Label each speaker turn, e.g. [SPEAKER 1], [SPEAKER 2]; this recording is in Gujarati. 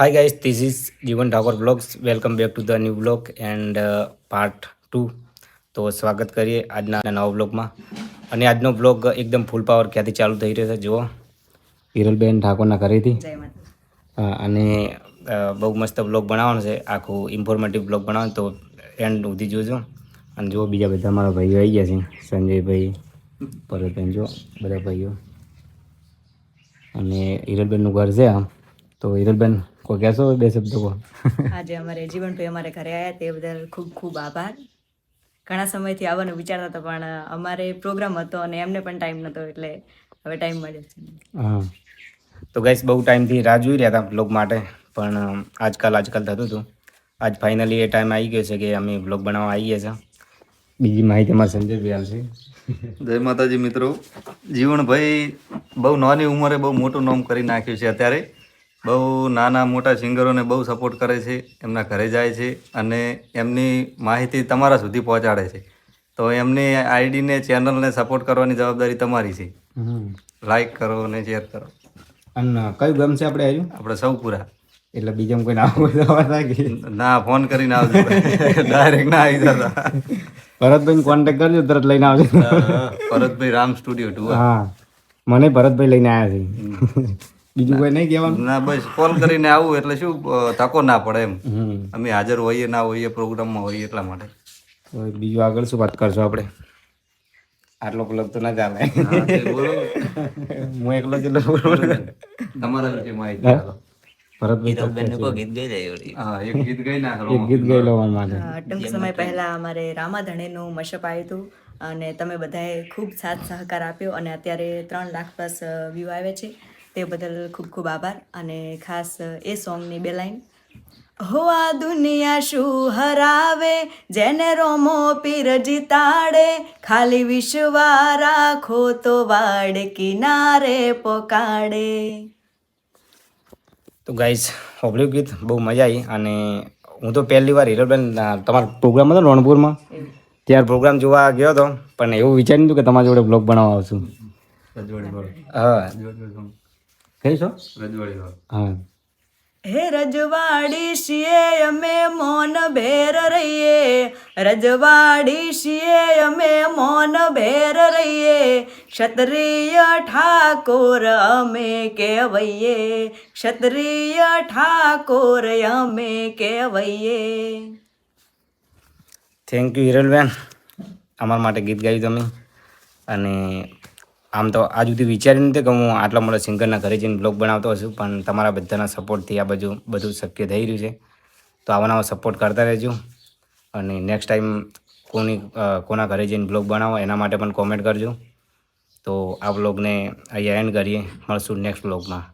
[SPEAKER 1] Hi guys, this is Jeevan Thakur Vlogs. Welcome back to the new vlog and part 2. તો સ્વાગત કરીએ આજના નવા વ્લોગમાં. અને આજનો વ્લોગ એકદમ ફૂલ પાવર ક્યાંથી ચાલુ થઈ રહ્યો છે જુઓ, હિરલબેન ઠાકોરના ઘરેથી. અને બહુ મસ્ત વ્લોગ બનાવવાનો છે, આખું ઇન્ફોર્મેટિવ વ્લોગ બનાવવાનો, તો એન્ડ સુધી જોજો. અને જુઓ બીજા બધા મારા ભાઈઓ આવી ગયા છે, સંજયભાઈ, ભરતભાઈ, જો બધા ભાઈઓ. અને હિરલબેનનું ઘર છે આમ. તો હિરલબેન કોઈ કહેશો બે શબ્દો કહો.
[SPEAKER 2] આજે અમારે જીવનભાઈ અમારે ઘરે આવ્યા તે બદલ ખૂબ ખૂબ આભાર. ઘણા સમયથી આવવાનું વિચારતા હતા પણ અમારે પ્રોગ્રામ હતો અને એમને પણ ટાઈમ નહોતો, એટલે હવે ટાઈમ મળ્યો છે.
[SPEAKER 1] હા, તો ગાઈસ બહુ ટાઈમથી રાહ જોઈ રહ્યા હતા બ્લોગ માટે, પણ આજકાલ થતું હતું. આજ ફાઇનલી એ ટાઈમ આવી ગયો છે કે અમે બ્લોગ બનાવવા આવી ગયા છે. બીજી માહિતી અમારા સંજયભાઈ આવશે.
[SPEAKER 3] જય માતાજી મિત્રો. જીવણભાઈ બહુ નાની ઉંમરે બહુ મોટું નામ કરી નાખ્યું છે. અત્યારે બહુ નાના મોટા સિંગરોને બહુ સપોર્ટ કરે છે, એમના ઘરે જાય છે અને એમની માહિતી તમારા સુધી પહોંચાડે છે. તો એમની આઈડીને ચેનલને સપોર્ટ કરવાની જવાબદારી તમારી છે. લાઈક કરો અને શેર કરો.
[SPEAKER 1] અને કયું ગામ છે આપણે આવ્યું?
[SPEAKER 3] આપણે સૌપુરા.
[SPEAKER 1] એટલે બીજામાં કોઈ નામ
[SPEAKER 3] ના, ફોન કરીને આવજો. ડાયરેક્ટ ના આવી જતા.
[SPEAKER 1] ભરતભાઈને કોન્ટેક્ટ કરજો, તરત લઈને આવજો.
[SPEAKER 3] ભરતભાઈ રામ સ્ટુડિયો 2.
[SPEAKER 1] હા, મને ભરતભાઈ લઈને આવ્યા છે. બીજું કોઈ નહીં કહેવાનું?
[SPEAKER 3] ના, બસ કોલ કરીને આવું એટલે શું ધક્કો ના પડે એમ. અમે હાજર હોઈએ ના હોઈએ, પ્રોગ્રામમાં હોઈએ એટલા માટે.
[SPEAKER 1] બીજું આગળ શું વાત કરશો આપણે? આટલો પ્લગ તો ના ચાલે. હું એકલો જ
[SPEAKER 3] તમારા વિશે માહિતી આપો.
[SPEAKER 1] ભરતભાઈ
[SPEAKER 3] એક ગીત ગઈ ના
[SPEAKER 1] એક ગીત ગાઈ લો માટે.
[SPEAKER 2] ટૂંક સમય પહેલા અમારે રામાધણીનું મશઅપ આવ્યું હતું અને તમે બધાએ ખૂબ સાથ સહકાર આપ્યો અને અત્યારે 3 લાખ પ્લસ વ્યૂ આવે છે. તે બદલ ખૂબ ખૂબ આભાર. અને ખાસ એ સોંગની 2 લાઈન: હો આ દુનિયા શું હરાવે, જેને રોમો પીર જીતાડે, ખાલી વિશ્વા રાખો તો વાડ કિનારે પોકાડે.
[SPEAKER 1] તો ગાઈસ હોબળ્યું ગીત, બહુ મજા આવી. અને હું તો પહેલી વાર હિરલબેન તમારો પ્રોગ્રામ હતો રણપુરમાં, ત્યારે પ્રોગ્રામ જોવા ગયો હતો, પણ એવું વિચાર્યું હતું કે તમારી જોડે બ્લોગ બનાવવા આવશું. હા, કઈ છો? હા.
[SPEAKER 2] હે રજવાડી છીએ અમે મૌન ભેર રહીએ, રજવાડી છીએ અમે મૌન ભેર રહીએ, ક્ષત્રિય ઠાકોર અમે કહેવઈએ, ક્ષત્રિય ઠાકોર અમે કહેવઈએ.
[SPEAKER 1] થેન્ક યુ હિરલબેન, અમારા માટે ગીત ગાયું તમે. અને આમ તો આજ સુધી વિચાર્યું નથી કે હું આટલા મોટા સિંગરના ઘરે જઈને બ્લોગ બનાવતો હશું, પણ તમારા બધાના સપોર્ટથી આ બધું શક્ય થઈ રહ્યું છે. તો આવા નવા સપોર્ટ કરતા રહેજો. અને નેક્સ્ટ ટાઈમ કોના ઘરે જઈને બ્લોગ બનાવો એના માટે પણ કોમેન્ટ કરજો. તો આ બ્લોગને અહીંયા એન્ડ કરીએ, મળશું નેક્સ્ટ બ્લોગમાં.